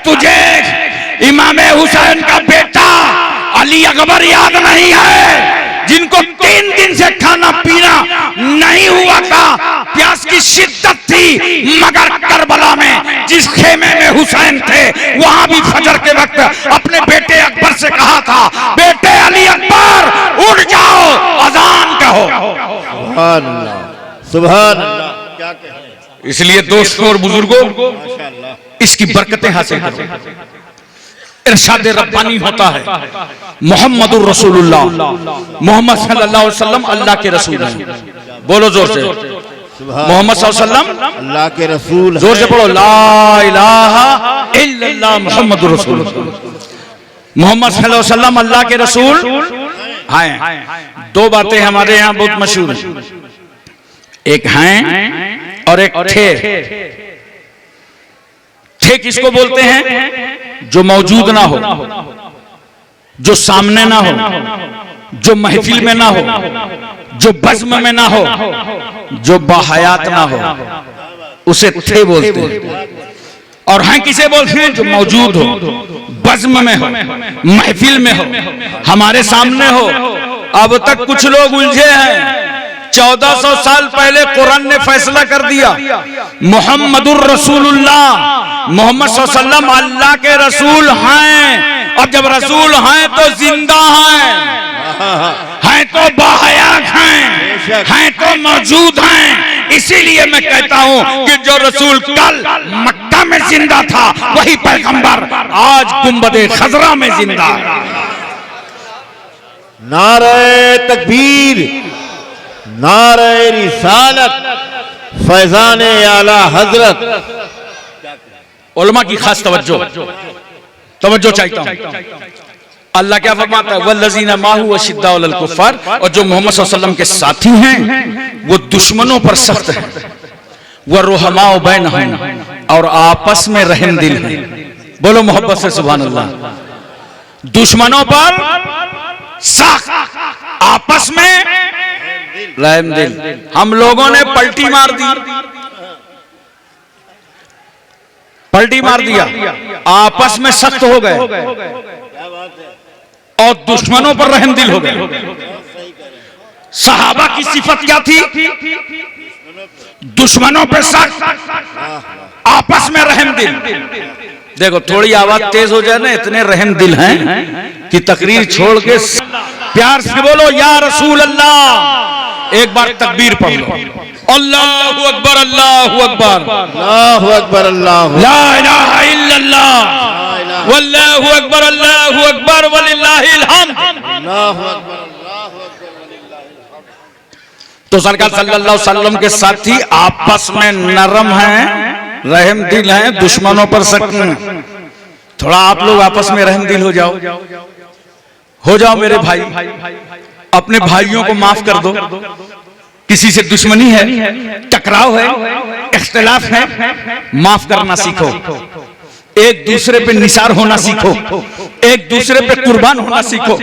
तुझे इमाम हुसैन का बेटा अली अकबर याद नहीं है, जिनको 3 दिन से खाना पीना नहीं हुआ था, प्यास की शिद्दत थी, मगर करबला में जिस खेमे में हुसैन थे वहां भी फजर के वक्त अपने बेटे अकबर से कहा था, बेटे अली अकबर उठ जाओ, अजान कहो। सुभान अल्लाह, सुभान अल्लाह। क्या कहें। इसलिए दोस्तों और बुजुर्गों, इसकी बरकतें हासिल करो। इरशाद रब्बानी होता है, मोहम्मदुर रसूलुल्लाह, मोहम्मद सल्लल्लाहु अलैहि वसल्लम अल्लाह के रसूल हैं। बोलो जोर से, मोहम्मद सल्लल्लाहु अलैहि वसल्लम अल्लाह के रसूल। जोर से पढ़ो, ला इलाहा इल्लल्लाह मुहम्मदुर रसूलुल्लाह। मोहम्मद सल्लल्लाहु अलैहि वसल्लम अल्लाह के रसूल हैं। 2 बातें हमारे यहाँ बहुत मशहूर हैं, एक हैं और एक थे। थे किसको बोलते हैं? जो मौजूद ना हो, जो सामने ना हो, जो महफिल में ना हो, जो बज़्म में ना हो, जो बाहयात ना हो, उसे थे बोलते हैं। और हैं किसे बोलते हैं? जो मौजूद हो, बज़्म में हो, महफिल में हो, हमारे सामने हो। अब तक कुछ लोग उलझे हैं। 1400 साल पहले कुरान ने फैसला कर दिया, मोहम्मदुर रसूलुल्लाह, मोहम्मद सल्लल्लाहु अलैहि वसल्लम अल्लाह के रसूल हैं। अब जब रसूल हैं तो जिंदा हैं तो बाहयात हैं तो मौजूद हैं। इसीलिए मैं कहता हूं कि जो रसूल कल मक्का में जिंदा था, वही पैगंबर आज गुंबदे खजरा में जिंदा है। नारे तकबीर, नारे रिसालत, फैजान आला हजरत। उलमा की खास तवज्जो चाहता हूं। अल्लाह क्या फरमाता है, वल्लज़ीना माहू अशिद्दाउ अलल कुफ़ार, और जो मोहम्मद सल्लल्लाहु अलैहि वसल्लम के साथी हैं वो दुश्मनों पर सख्त हैं, वह रुहमाउ बैनहुम, और आपस में रहमदिल हैं। बोलो मोहब्बत से सुभान अल्लाह। दुश्मनों पर सख्त, आपस में रहमदिल। हम लोगों ने पलटी मार दिया, आपस में सख्त हो गए और दुश्मनों पर रहमदिल हो गए। सहाबा की सिफत क्या थी? दुश्मनों पर सख्त, आपस में रहमदिल। देखो थोड़ी आवाज तेज हो जाए ना, इतने रहमदिल हैं कि तकरीर छोड़ के प्यार से बोलो या रसूल अल्लाह। एक बार तकबीर पढ़ लो, अल्लाहु अकबर, अल्लाहु अकबर, अल्लाहु अकबर, अल्लाहु ला इलाहा इल्लल्लाह, वल्लाहु अकबर, अल्लाहु अकबर, वलिल्लाहिल हम्द। अल्लाहु अकबर, अल्लाहु अकबर। तो सरकार सल्लल्लाहु अलैहि वसल्लम के साथी आपस में नरम हैं, रहमदिल हैं, दुश्मनों पर सख्त हैं। थोड़ा आप लोग आपस में रहमदिल हो जाओ मेरे भाई, अपने भाइयों को माफ कर दो। किसी से दुश्मनी है, टकराव है, इख्तिलाफ है, माफ करना सीखो। एक दूसरे पे निसार होना सीखो, एक दूसरे पे कुर्बान होना सीखो।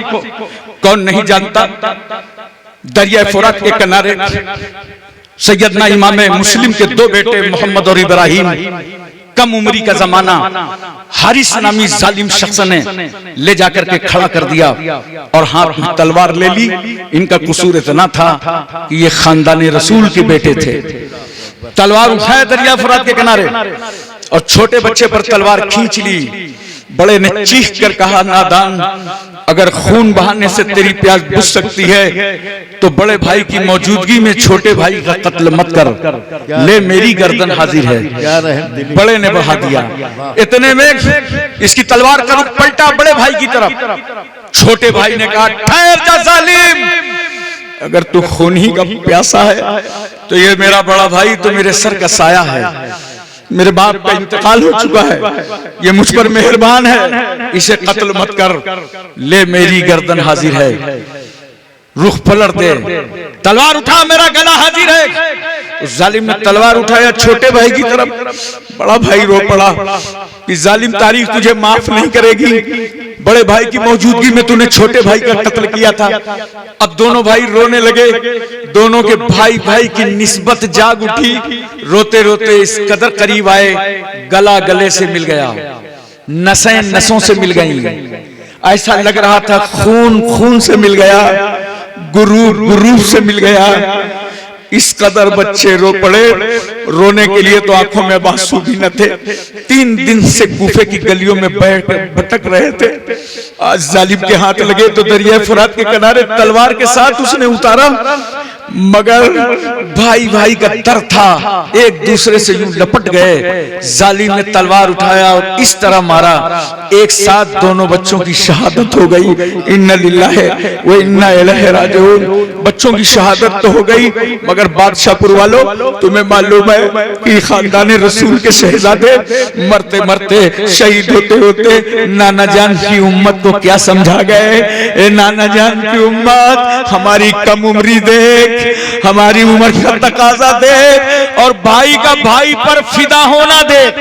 कौन नहीं जानता, दरिया फुरात के किनारे सैयदना इमाम मुस्लिम के 2 बेटे मोहम्मद और इब्राहिम, कम उम्री का जमाना, हारिस नामी जालिम शख्स ने ले जाकर के खड़ा कर दिया और हाथ में तलवार ले ली। इनका कसूर इतना था कि ये खानदान रसूल के बेटे थे। तलवार उठाया दरिया फुरात के किनारे और छोटे बच्चे पर तलवार खींच ली। बड़े ने चीख कर कहा, नादान, अगर खून बहाने से तेरी प्यास बुझ सकती है तो बड़े भाई की मौजूदगी में छोटे भाई का कत्ल मत कर, ले मेरी गर्दन हाजिर है। बड़े ने बढ़ा दिया। इतने में इसकी तलवार का रुख पलटा बड़े भाई की तरफ। छोटे भाई ने कहा, ठहर जा जालिम, अगर तू खून ही का प्यासा है तो ये मेरा बड़ा भाई तो मेरे सर का साया है। मेरे बाप का इंतकाल हो चुका है, ये मुझ पर मेहरबान है, इसे कत्ल मत कर, ले मेरी गर्दन हाजिर है। रुख पलट दे, तलवार उठा, मेरा गला हाजिर है। उस जालिम ने तलवार उठाया छोटे भाई की तरफ। बड़ा भाई रो पड़ा कि जालिम तारीख तुझे माफ नहीं करेगी, बड़े भाई की मौजूदगी में तूने छोटे भाई का कत्ल किया था। अब दोनों भाई रोने लगे। दोनों के भाई भाई की निस्बत जाग उठी। रोते रोते इस कदर करीब आए, गला गले से मिल गया। नसें नसों से मिल गई। ऐसा लग रहा था खून खून से मिल गया, गुरूर गुरूर से मिल गया। इस कदर बच्चे रो पड़े, रोने के लिए तो आंखों में आंसू भी न थे। 3 दिन से गुफे की गलियों में बैठ भटक रहे थे। आज जालिम के हाथ लगे तो दरिया फुरात के किनारे तलवार के साथ उसने उतारा, मगर भाई भाई का डर था, एक दूसरे से यूं लपट गए। जालिम ने तलवार उठाया और इस तरह मारा, एक साथ दोनों बच्चों की शहादत हो गई। इन्ना लिल्लाहि व इन्ना इलैहि राजिऊन। बच्चों की शहादत तो हो गई, मगर बादशाहपुर वालों, तुम्हें मालूम है कि खानदान रसूल के शहजादे मरते मरते शहीद होते होते नाना जान की उम्मत को क्या समझा गए। ए नाना जान की उम्मत, हमारी कम उम्री देख, हमारी उम्र का तकाजा देख, और भाई का भाई पर फिदा होना देख।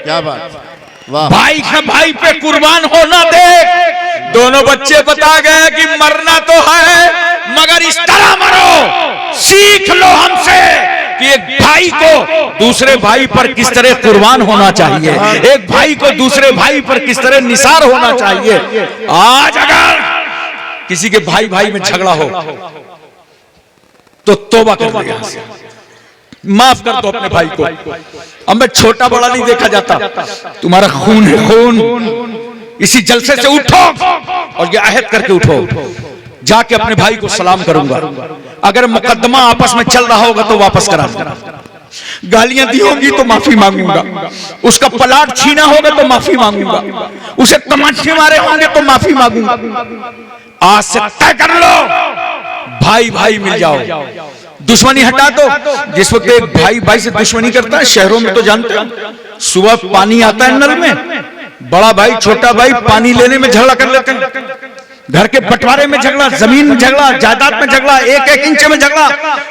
क्या बात, वाह। भाई का भाई पे कुर्बान होना देख। दोनों बच्चे बता गए कि मरना तो है, मगर इस तरह मरो, सीख लो हमसे कि एक भाई को दूसरे भाई पर किस तरह कुर्बान होना चाहिए, एक भाई को दूसरे भाई पर किस तरह निसार होना चाहिए। आज अगर किसी के भाई भाई में झगड़ा हो तो तौबा कर दो, माफ कर दो अपने भाई को। अब मैं छोटा बड़ा नहीं देखा जाता, तुम्हारा खून है खून। इसी जलसे से उठो और ये अहद करके उठो, जाके अपने भाई को सलाम करूंगा। अगर मुकदमा आपस में चल रहा होगा तो वापस करा दूंगा, गालियां दी होंगी तो माफी मांगूंगा, उसका पलाट छीना होगा तो माफी मांगूंगा, उसे तमाचे मारे होंगे तो माफी मांगूंगा। आज से तय कर लो, भाई भाई मिल जाओ, दुश्मनी हटा दो। जिस वक्त एक भाई भाई से दुश्मनी करता है, शहरों में तो जानते हो, सुबह पानी आता है नल में, बड़ा भाई छोटा भाई पानी लेने में झगड़ा कर लेते हैं, घर के बंटवारे में झगड़ा, जमीन में झगड़ा, जायदाद में झगड़ा, 1-1 इंच में झगड़ा,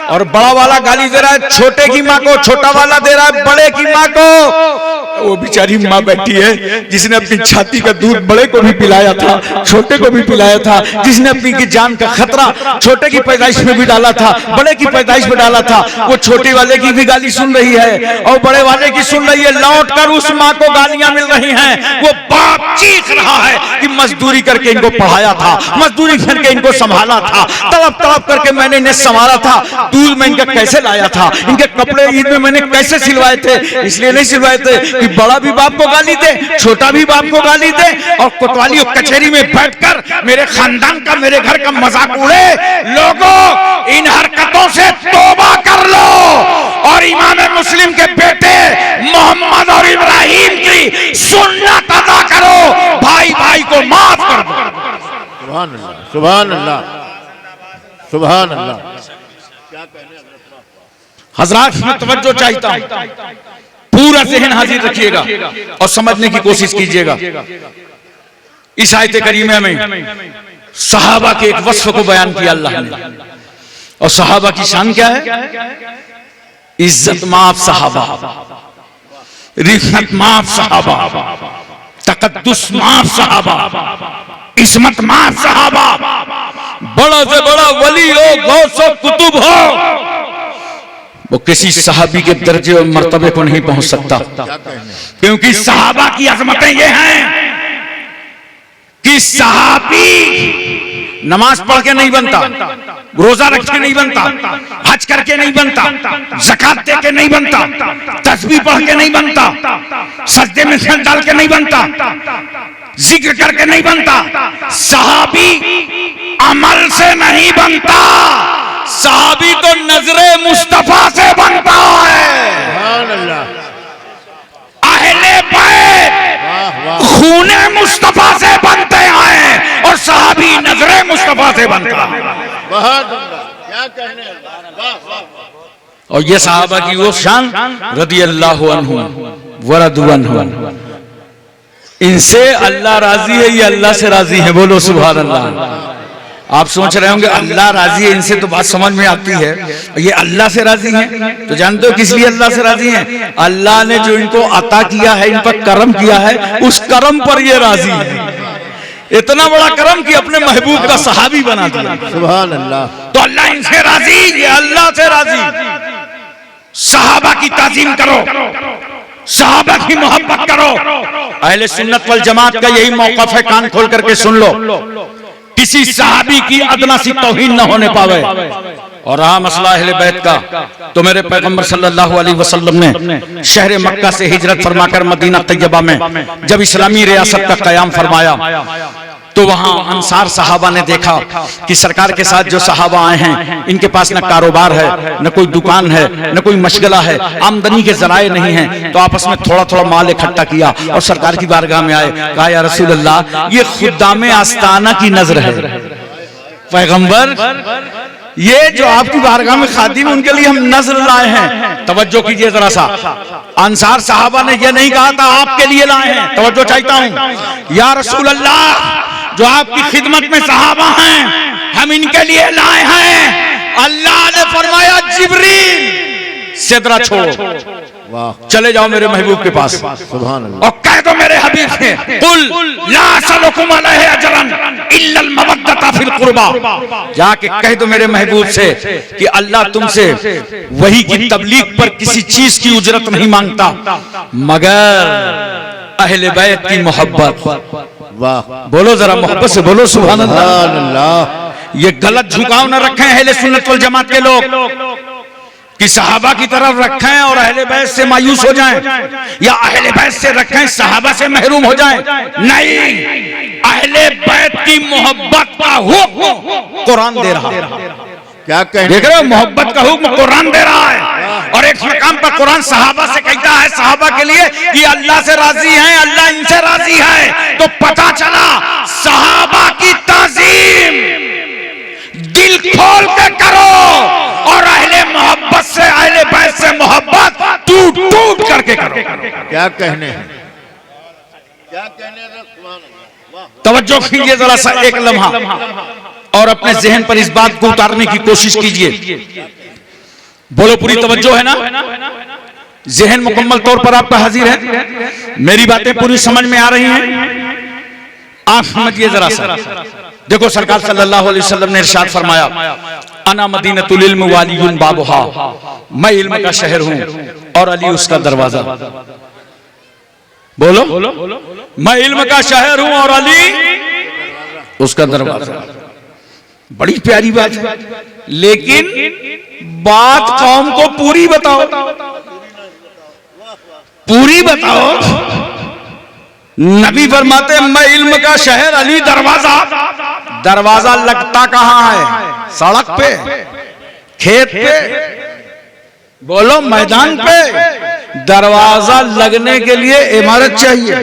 और बड़ा वाला गाली दे रहा है छोटे की माँ को, छोटा वाला दे रहा है बड़े की माँ को। वो बेचारी माँ बैठी है जिसने अपनी छाती का दूध बड़े को भी पिलाया था, छोटे को भी पिलाया था, जिसने अपनी की जान का खतरा छोटे की पैदाइश में भी डाला था, बड़े की पैदाइश में डाला था। वो छोटे वाले की भी गाली सुन रही है और बड़े वाले की सुन रही है। लौट कर उस माँ को गालियां मिल रही हैं। वो बाप चीख रहा है कि मजदूरी करके इनको पढ़ाया था, मजदूरी करके इनको संभाला था, तड़प तड़प करके मैंने इन्हें संभाला था, दूध में इनका कैसे लाया था, इनके कपड़े ईद में मैंने कैसे सिलवाए थे। इसलिए नहीं सिलवाए थे कि बड़ा भी बाप को गाली दे, छोटा भी बाप को गाली दे, और कोतवाली और कचहरी में बैठकर मेरे खानदान का, मेरे घर का मजाक उड़े। लोगों, इन हरकतों से तौबा कर लो और इमाम मुस्लिम के बेटे मोहम्मद और इब्राहिम की सुन्नत अदा करो, भाई भाई को माफ कर दो। सुभान अल्लाह, सुभान अल्लाह, सुभान अल्लाह। हजरात में तवज्जो चाहता हूं, पूरा जहन हाजिर रखिएगा और समझने की कोशिश कीजिएगा। इस आयत करीमे में सहाबा के एक वस्फ को बयान किया अल्लाह ने, और सहाबा की शान क्या है? इज्जत माफ सहाबा, रिफत माफ सहाबा, तकद्दुस माफ सहाबा, इस्मत माफ सहाबा। बड़ा से बड़ा वली हो, गौस हो, कुतुब हो, वो किसी सहाबी के दर्जे और मर्तबे को नहीं पहुंच सकता, क्योंकि सहाबा की अजमतें ये हैं कि सहाबी नमाज पढ़ के नहीं बनता, रोजा रख के नहीं बनता, हज करके नहीं बनता, ज़कात दे के नहीं बनता, तस्बीह पढ़ के नहीं बनता, सजदे में सर डाल के नहीं बनता, जिक्र करके नहीं बनता। सहाबी अमल से नहीं बनता, सहाबी तो नजरे मुस्तफा से बनता है। अहले बैत खूने मुस्तफा से बनते हैं और सहाबी नजरे मुस्तफा से बनता है। क्या कहने, और ये सहाबा की वो शान रदी अल्लाह अन्हु व रदू अन्हु, इनसे अल्लाह राजी है, ये अल्लाह से राजी है। बोलो सुभान अल्लाह। आप सोच रहे होंगे अल्लाह राजी है, इनसे तो बात समझ में आती है, ये अल्लाह से राजी हैं। तो जानते हो किस लिए अल्लाह से राजी हैं? अल्लाह ने जो इनको अता किया है, इन पर करम किया है, उस करम पर ये राजी है। इतना बड़ा करम कि अपने महबूब का सहाबी बना दिया। सुभान अल्लाह। तो अल्लाह इनसे राजी, ये अल्लाह से राजी। सहाबा की ताजीम करो, सहाबा की मोहब्बत करो। अहले सुन्नत वल जमात का यही मौक़िफ़ है, कान खोल करके सुन लो। किसी सहाबी की अदना सी तौहीन न होने पावे। और रहा मसला अहले बैत का, तो मेरे पैगंबर सल्लल्लाहु अलैहि वसल्लम ने शहर मक्का से हिजरत फरमाकर मदीना तैयबा में जब इस्लामी रियासत का क़याम फरमाया, तो वहां अंसार सहाबा ने देखा कि सरकार के साथ जो सहाबा आए हैं, इनके पास न कारोबार है, न कोई दुकान है, न कोई मशगला है, आमदनी के जराए नहीं हैं। तो आपस में थोड़ा थोड़ा माल इकट्ठा किया और सरकार की बारगाह में आए। कहा, या रसूल अल्लाह, ये खुद्दामे आस्ताना की नजर है। पैगंबर, ये जो आपकी बारगाह में खादिम, उनके लिए हम नजर लाए हैं। तवज्जो कीजिए जरा सा, अंसार सहाबा ने ये नहीं कहा था आपके लिए लाए हैं। तवज्जो चाहता हूं। या रसूल अल्लाह, जो आपकी खिदमत में सहाबा हैं, हम इनके लिए लाए हैं। अल्लाह ने फरमाया, जिब्रील सिदरा छोड़ो, चले जाओ मेरे महबूब के पास सुभान अल्लाह। और कह दो मेरे हबीब से, कुल ला असलुकुम अलैहि अजरन इल्ला अल मवद्दता फिल कुर्बा। जाके कह दो मेरे महबूब से कि अल्लाह तुमसे वही की तबलीग पर किसी चीज की उजरत नहीं मांगता मगर अहले बैत की मोहब्बत। वाह, बोलो जरा मोहब्बत से बोलो सुभान अल्लाह। ये गलत झुकाव न रखें अहले सुन्नत वल जमात के लोग कि सहाबा की तरफ रखें और अहले बैत से मायूस हो जाएं, या अहले बैत से रखें सहाबा से महरूम हो जाएं। नहीं, अहले बैत की मोहब्बत का हुक्म कुरान दे रहा है। क्या कहने, देख रहे हो, मोहब्बत का हुक्म कुरान दे रहा है। और एक मकाम पर कुरान सहाबा से कहता है, सहाबा के लिए कि अल्लाह से राजी हैं, अल्लाह इनसे राजी है। तो पता चला सहाबा की ताजीम दिल खोल के करो और अहले मोहब्बत से, अहले बैत से मोहब्बत टूट टूट करके करो। क्या कहने हैं, क्या कहने। तवज्जो कीजिए जरा सा एक लम्हा और अपने जहन पर इस बात को उतारने की कोशिश कीजिए। बोलो, पूरी तवज्जो है ना? जहन मुकम्मल तौर पर आपका हाजिर है? मेरी बातें पूरी समझ में आ रही हैं? आप समझिए जरा सा। देखो, सरकार सल्लल्लाहु अलैहि वसल्लम ने इरशाद फरमाया, अना मदीनतुल इल्म वालियुन बाबुहा, मैं इल्म का शहर हूं और अली उसका दरवाजा। बोलो, मैं इल्म का शहर हूं और अली उसका दरवाजा। बड़ी प्यारी बात है, लेकिन बात कौम को पूरी बताओ, पूरी बताओ। नबी फरमाते, मैं इल्म का शहर अली दरवाजा। दरवाजा लगता कहां है? सड़क पे, खेत पे, बोलो मैदान पे। दरवाजा लगने के लिए इमारत चाहिए,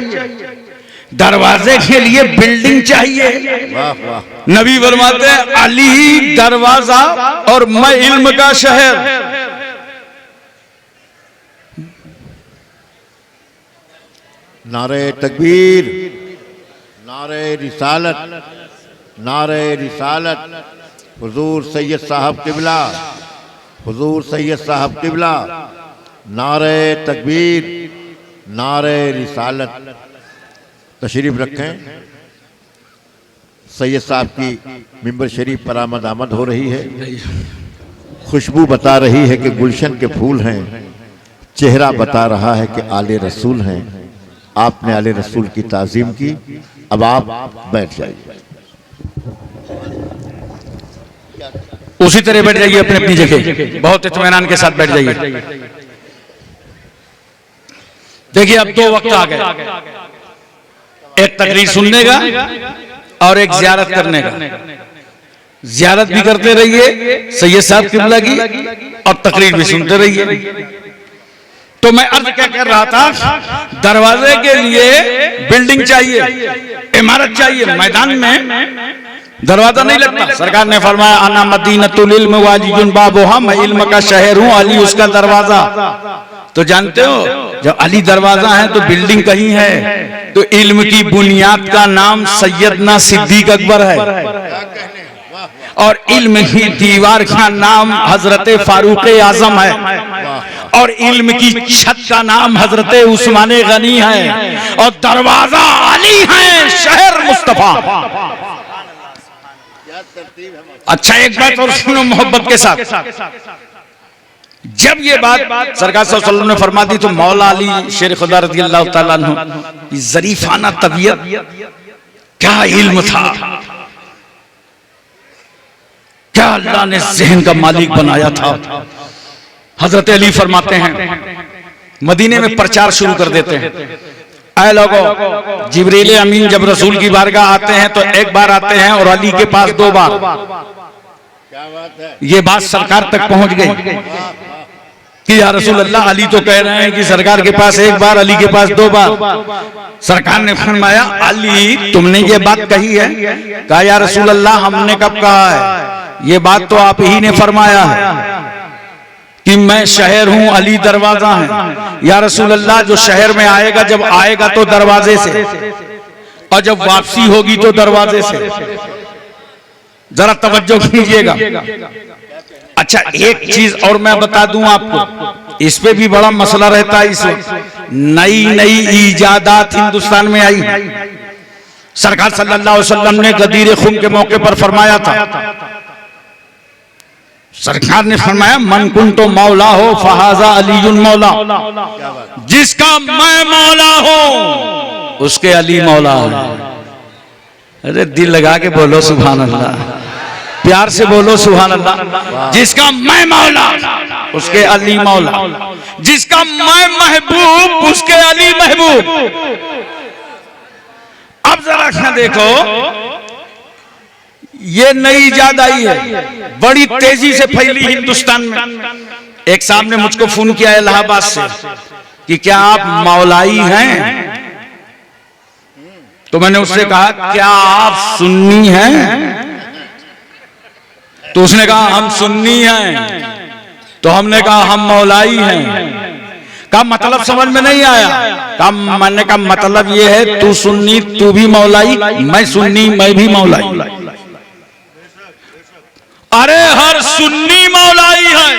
दरवाजे के लिए बिल्डिंग चाहिए। वाह वाह। नबी फरमाते हैं, अली दरवाजा और मैं इल्म का शहर। नारे तकबीर, नारे रिसालत, नारे रिसालत। हुजूर सैयद साहब किबला, हुजूर सैयद साहब किबला। नारे तकबीर, नारे रिसालत। तशरीफ रखें। सैयद साहब की मिंबर शरीफ पर आमद हो रही है। खुशबू बता रही है कि गुलशन के फूल हैं, चेहरा बता रहा है कि आले रसूल हैं। आपने आले रसूल की ताज़ीम की, अब आप बैठ जाइए। उसी तरह बैठ जाइए अपनी अपनी जगह, बहुत इत्मीनान के साथ बैठ जाइए। देखिए, अब दो वक्त आ गए, एक तकरीर सुनने का और एक जियारत करने का। जियारत भी करते रहिए सैयद साहब किबला की और तकरीर भी सुनते रहिए। तो मैं अर्ज क्या कर रहा था, दरवाजे के लिए बिल्डिंग चाहिए, इमारत चाहिए, मैदान में दरवाजा नहीं लगता। सरकार ने फरमाया, अना मदीनतुल इल्म वालियुन बाबुहा, मैं इल्म का शहर हूं, अली उसका दरवाजा। तो जानते हो, जब अली दरवाजा है तो बिल्डिंग कहीं है, तो इल्म की बुनियाद का नाम सैयदना सिद्दीक अकबर है और इल्म की दीवार का नाम हजरत फारूक आजम है और इल्म की छत का नाम हजरत उस्मान गनी है और दरवाजा अली है, शहर मुस्तफा। अच्छा, एक बात और सुनो मोहब्बत के साथ। जब ये बात सरकार सल्लल्लाहु अलैहि वसल्लम ने फरमा दी तो मौला अली शेर खुदा रज़ी अल्लाह तआला अन्हु ज़रीफाना तबीयत, क्या इल्म था, क्या अल्लाह ने ज़हन का मालिक बनाया था। हजरत अली फरमाते हैं मदीने में प्रचार शुरू कर देते हैं, ऐ लोगों, जिब्रील अमीन जब रसूल की बारगाह आते हैं तो एक बार आते हैं और अली के पास 2 बार। ये बात सरकार तक पहुंच गई कि या रसूल अल्लाह, अली तो कह रहे हैं कि सरकार के पास 1 बार, अली के पास 2 बार। सरकार ने फरमाया अली तुमने ये बात कही है? कहा या रसूल अल्लाह हमने कब कहा है, ये बात तो आप ही ने फरमाया है कि मैं शहर हूं, अली दरवाजा है। या रसूल अल्लाह जो शहर में आएगा, जब आएगा तो दरवाजे से और जब वापसी होगी तो दरवाजे से। जरा तवज्जो कीजिएगा। अच्छा एक चीज और मैं बता दूं आपको, इस पे भी बड़ा मसला रहता है इस वक्त। नई नई ईजादात हिंदुस्तान में आई। सरकार सल्लल्लाहु अलैहि वसल्लम ने गदीर खुम के मौके पर फरमाया था, सरकार ने फरमाया मन कुन तो मौला हो फहाजा अलीयुन मौला, जिसका मैं मौला हूं उसके अली मौला हो। अरे दिल लगा के बोलो सुभान अल्लाह, प्यार से बोलो सुभान अल्लाह। जिसका मैं मौला उसके अली मौला, जिसका मैं महबूब उसके अली महबूब। अब जरा क्या देखो, ये नई इजाद आई है, बड़ी तेजी से फैली हिंदुस्तान में। एक साहब ने मुझको फोन किया इलाहाबाद से कि क्या आप मौलाई हैं? तो मैंने उससे कहा क्या आप सुन्नी हैं? तो उसने कहा हम सुन्नी हैं। तो हमने कहा हम मौलाई हैं। का मतलब समझ में नहीं आया? का मैंने कहा मतलब ये है तू सुन्नी तू भी मौलाई, मैं सुन्नी मैं भी मौलाई। अरे हर सुन्नी मौलाई है।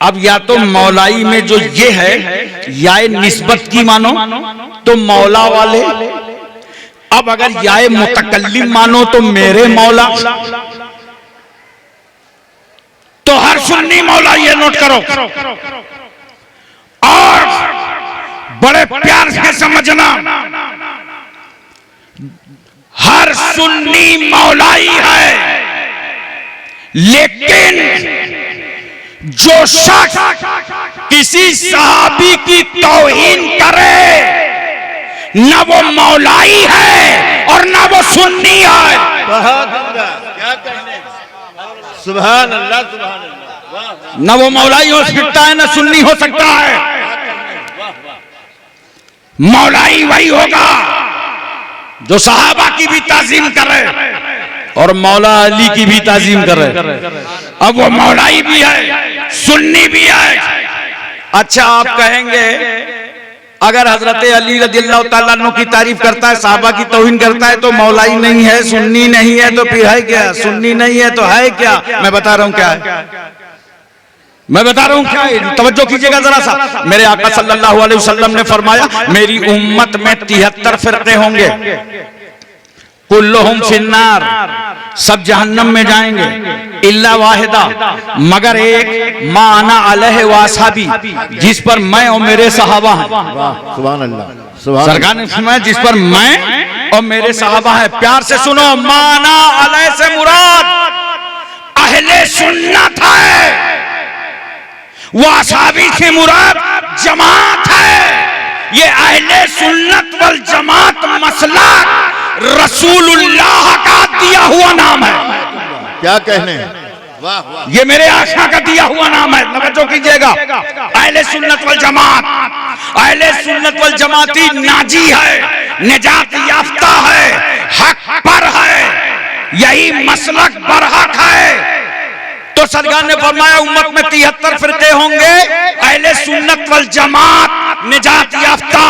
अब या तो मौलाई में जो ये है या निस्बत की मानो तो मौला वाले, अब अगर या मुतकल्लिम मानो तो मेरे मौला, तो हर सुन्नी मौला, ये नोट करो और बड़े प्यार से समझना, हर सुन्नी मौलाई है। लेकिन जो शख्स किसी सहाबी की तौहीन करे न वो मौलाई है और न वो सुन्नी है। क्या कहने, सुभान अल्लाह सुभान अल्लाह। न वो मौलाई हो सकता है न सुन्नी हो सकता है। मौलाई वही होगा जो सहाबा की भी ताजीम करे और मौला अली की भी ताजीम करे। अब वो मौलाई भी है सुन्नी भी है। अच्छा आप कहेंगे अगर हजरत अली रज़ियल्लाहु ताला अन्हु की तारीफ करता है, साहबा की तौहीन करता है, तो मौलाई नहीं है, सुन्नी नहीं है, तो फिर है क्या? सुन्नी नहीं है तो है क्या? मैं बता रहा हूं क्या है, मैं बता रहा हूं क्या है। तवज्जो कीजिएगा जरा सा। मेरे आका सल्लल्लाहु अलैहि वसल्लम ने फरमाया मेरी उम्मत में 73 फिरके होंगे, कुल्लुहुम फिन्नार, सब जहन्नम में जाएंगे, इल्ला वाहिदा, मगर एक माना अलैहि वासाबी, जिस पर मैं और मेरे सहाबा हैं। सुभान अल्लाह। सरकार ने फरमाया जिस पर मैं और मेरे सहाबा है। प्यार से सुनो, माना अलैहि से मुराद अहले सुन्नत है, वासाबी से मुराद जमात है। ये अहले सुन्नत वल जमात मसला रसूलुल्लाह का दिया हुआ नाम है। क्या कहने, वाह वाह। ये मेरे आका का दिया हुआ नाम है। तवज्जो कीजिएगा। अहले सुन्नत वल जमात, अहले सुन्नत वल जमाती नाजी है, निजात याफ्ता है, हक पर है, यही मसलक बरहक है। तो सरकार ने फरमाया उम्मत में 73 फिरके होंगे, अहले सुन्नत वल जमात निजात याफ्ता,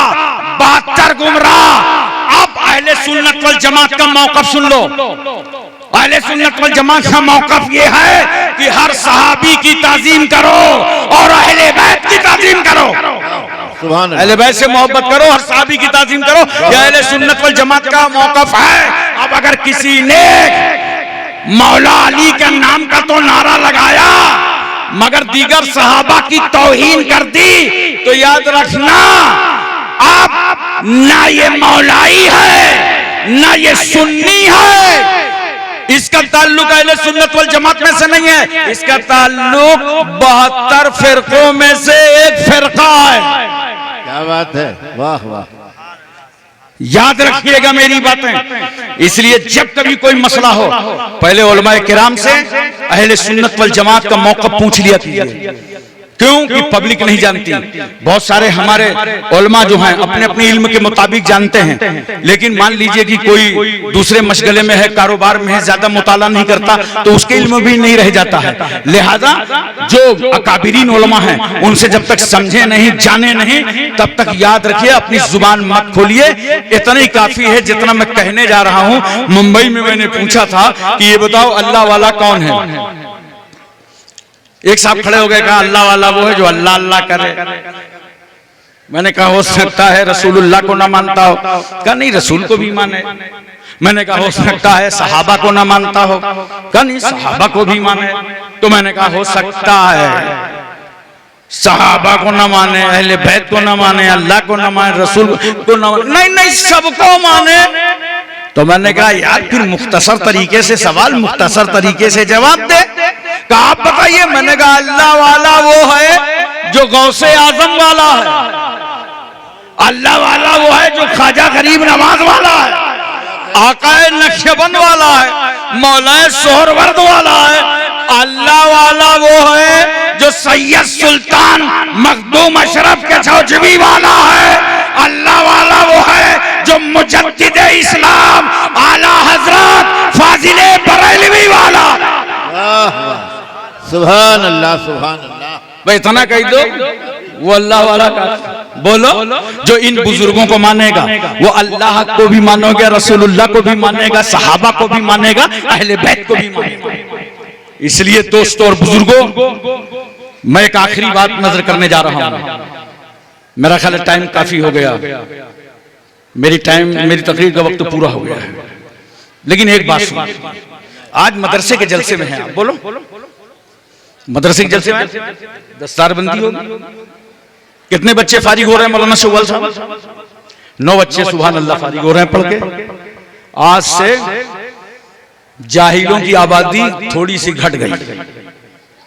72 गुमराह। अब अहले सुन्नत वल जमात का मौक़िफ़ सुन लो। अहले सुन्नत वल जमात का मौक़िफ़ ये है कि हर सहाबी की ताज़ीम करो और अहले बैत की ताज़ीम करो। अहले बैत से मोहब्बत करो, हर सहाबी की ताज़ीम करो। यह अहले सुन्नत वल जमात का मौक़िफ़ है। अब अगर किसी ने मौला अली के नाम का तो नारा लगाया मगर दीगर सहाबा की तौहीन कर दी तो याद रखना आप ना ये मौलाई है ना ये सुन्नी है। इसका ताल्लुक अहले सुन्नत वल जमात में से नहीं है, इसका ताल्लुक 72 फिरकों में से एक फिरका है। क्या बात है, वाह वाह। याद रखिएगा मेरी बातें। इसलिए जब कभी कोई मसला हो पहले उलमाए किराम से अहले सुन्नत वल जमात का मौक़िफ़ पूछ लिया कीजिए। क्यों कि पब्लिक नहीं जानती। बहुत सारे हमारे उलमा जो हैं अपने अपने इल्म के मुताबिक जानते हैं, लेकिन मान लीजिए कि कोई दूसरे मशगले में है, कारोबार में है, ज्यादा मुताला नहीं करता तो उसके इल्म भी नहीं रह जाता है। लिहाजा जो अकाबिरीन उलमा हैं उनसे जब तक समझे नहीं, जाने नहीं, तब तक याद रखिए अपनी जुबान मत खोलिए। इतना ही काफी है जितना मैं कहने जा रहा हूं। मुंबई में मैंने पूछा था कि ये बताओ अल्लाह वाला कौन है। एक साहब खड़े हो गए, कहा अल्लाह वाला वो है जो अल्लाह अल्लाह करे। मैंने कहा हो सकता है रसूलुल्लाह को ना मानता हो। कहा नहीं, रसूल को भी माने। मैंने कहा हो सकता है सहाबा को ना मानता हो। कहा नहीं, सहाबा को भी माने। तो मैंने कहा हो सकता है सहाबा को ना माने, अहले बैत को ना माने, अल्लाह को ना माने, रसूल को ना माने। नहीं नहीं, सबको माने। तो मैंने कहा यार फिर मुख्तसर तरीके से सवाल, मुख्तसर तरीके से जवाब दे। कहा आप बताइए। मैंने कहा अल्लाह वाला वो है जो गौसे आजम वाला है, अल्लाह वाला वो है जो ख्वाजा गरीब नवाज वाला है, आकाए नक्शबंद वाला है, मौलाए सोहरवर्द वाला है। अल्लाह वाला वो है जो सैयद सुल्तान मखदूम अशरफ के चौचवी वाला है। अल्लाह वाला वो है जो मुजद्दिद इस्लाम आला हजरत फाजिले बरेलवी वाला। सुभान अल्लाह, सुभान अल्लाह। भाई इतना कह दो वो अल्लाह वाला का बोलो। जो इन बुजुर्गों को मानेगा वो अल्लाह को भी मानोगे, रसूलुल्लाह को भी मानेगा, सहाबा को भी मानेगा, अहले बैत को भी मानेगा। इसलिए दोस्तों और बुजुर्गों, मैं एक आखिरी बात नजर करने जा रहा हूं। मेरा ख्याल है टाइम काफी हो गया, मेरी तकरीर का वक्त तो पूरा हो गया है। लेकिन एक बात सुनो, आज मदरसे के जलसे में है, आप बोलो मदरसे के जलसे में दस्तारबंदी होगी। कितने बच्चे फारिग हो रहे हैं मौलाना शव्वाल साहब? 9 बच्चे सुभान अल्लाह फारिग हो रहे हैं पढ़ के। आज से जाहिलों की आबादी थोड़ी सी घट गई,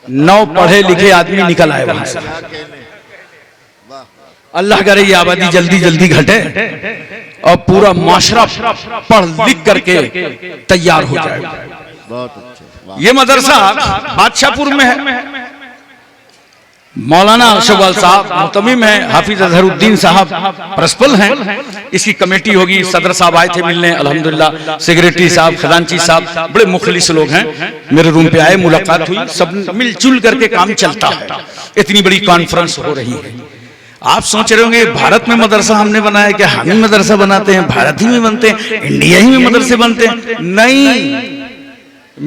9 पढ़े लिखे आदमी निकल आए वहां से। अल्लाह करे ये आबादी जल्दी जल्दी घटे और पूरा माशरा पढ़ लिख करके तैयार हो जाए। बहुत अच्छा। ये मदरसा बादशाहपुर में है। मौलाना शव्वाल साहब मुतमिम है, हाफिज अजहरुद्दीन साहब प्रिंसिपल हैं। इसकी कमेटी होगी, सदर साहब आए थे मिलने अल्हम्दुलिल्लाह, सेक्रेटरी साहब, खजांची साहब, बड़े मुखलिस लोग हैं। मेरे रूम पे आए, मुलाकात हुई, सब मिलजुल करके काम चलता है। इतनी बड़ी कॉन्फ्रेंस हो रही है। आप सोच रहे होंगे भारत में मदरसा हमने बनाया क्या? हम ही मदरसा बनाते हैं, भारत ही में बनते हैं, इंडिया ही में मदरसे बनते हैं? नहीं,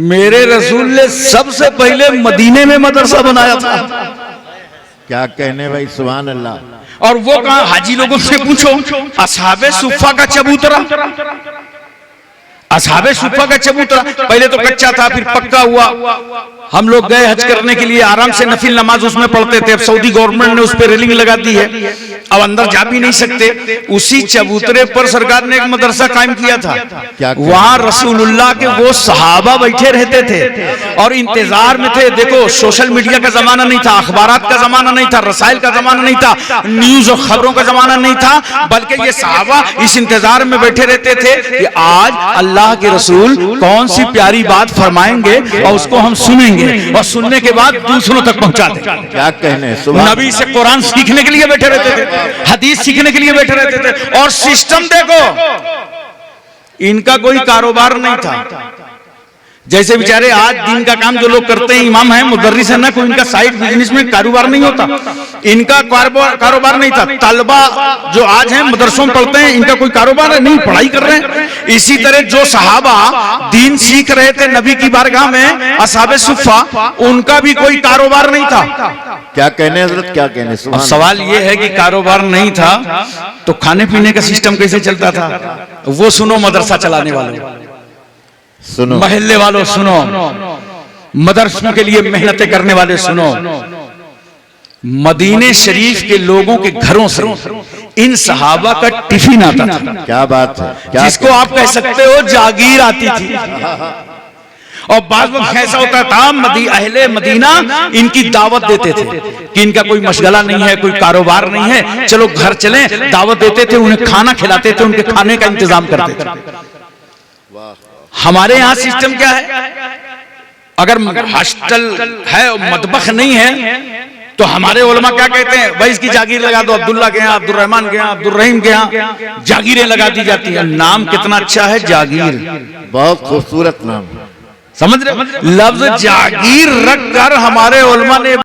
मेरे रसूल ने सबसे पहले मदीने में मदरसा बनाया था। क्या कहने भाई, सुभान अल्लाह। और वो कहा, हाजी लोगों से पूछो, असहाबे सुफ़ा का चबूतरा, असहाबे सुफ़ा का चबूतरा पहले तो कच्चा था, फिर पक्का हुआ। हम लोग गए हज करने के लिए, आराम से नफिल नमाज उसमें पढ़ते थे। अब सऊदी गवर्नमेंट ने उस पर रेलिंग लगा दी है, अब अंदर जा भी नहीं सकते। उसी चबूतरे पर सरकार ने एक मदरसा कायम किया था। वहां रसूलुल्लाह के वो सहाबा बैठे रहते थे और इंतजार में थे। देखो, सोशल मीडिया का जमाना नहीं था, अखबारात का जमाना नहीं था, रसाइल का जमाना नहीं था, न्यूज और खबरों का जमाना नहीं था, बल्कि ये सहाबा इस इंतजार में बैठे रहते थे कि आज अल्लाह के रसूल कौन सी प्यारी बात फरमाएंगे और उसको हम सुनेंगे और सुनने के बाद दूसरों तक पहुंचा देंगे। क्या कहने, नबी से कुरान सीखने के लिए बैठे रहते थे, हदीस सीखने के लिए बैठे रहते थे। और सिस्टम देखो, इनका कोई कारोबार नहीं था। जैसे बेचारे आज दिन का काम जो लोग करते हैं, इमाम है, मुदर्रिस है ना, कोई इनका साइड बिजनेस में कारोबार नहीं होता। इनका कारोबार नहीं था। तलबा जो आज हैं मदरसों में पढ़ते हैं, इनका कोई कारोबार नहीं, पढ़ाई कर रहे हैं। इसी तरह जो सहाबा दीन सीख रहे थे नबी की बारगाह में, असहाबे सुफ़ा, उनका भी कोई कारोबार नहीं था। क्या कहने हजरत, क्या कहने। अब सवाल ये है कि कारोबार नहीं था तो खाने पीने का सिस्टम कैसे चलता था? वो सुनो, मदरसा चलाने वालों, सुनो, महल्ले वालों सुनो, मदरसों के लिए मेहनतें करने वाले सुनो, मदीने शरीफ के लोगों के घरों से इन सहाबा का टिफिन आता था। क्या बात है, क्या जिसको आप कह सकते हो जागीर आती थी। और बाद में ऐसा होता था अहले मदीना इनकी दावत देते थे कि इनका कोई मशगला नहीं है, कोई कारोबार नहीं है, चलो घर चलें, दावत देते थे, उन्हें खाना खिलाते थे, उनके खाने का इंतजाम करते थे। हमारे यहाँ सिस्टम क्या है, अगर हॉस्टल है और मतबख नहीं है तो हमारे उलमा क्या कहते हैं, भाई इसकी जागीर लगा दो, अब्दुल्ला के यहाँ, अब्दुल रहमान के यहाँ, अब्दुल रहीम के यहाँ जागीरें लगा दी जाती है। नाम कितना अच्छा है, जागीर, बहुत खूबसूरत नाम। समझ रहे, लफ्ज जागीर रख कर हमारे उलमा ने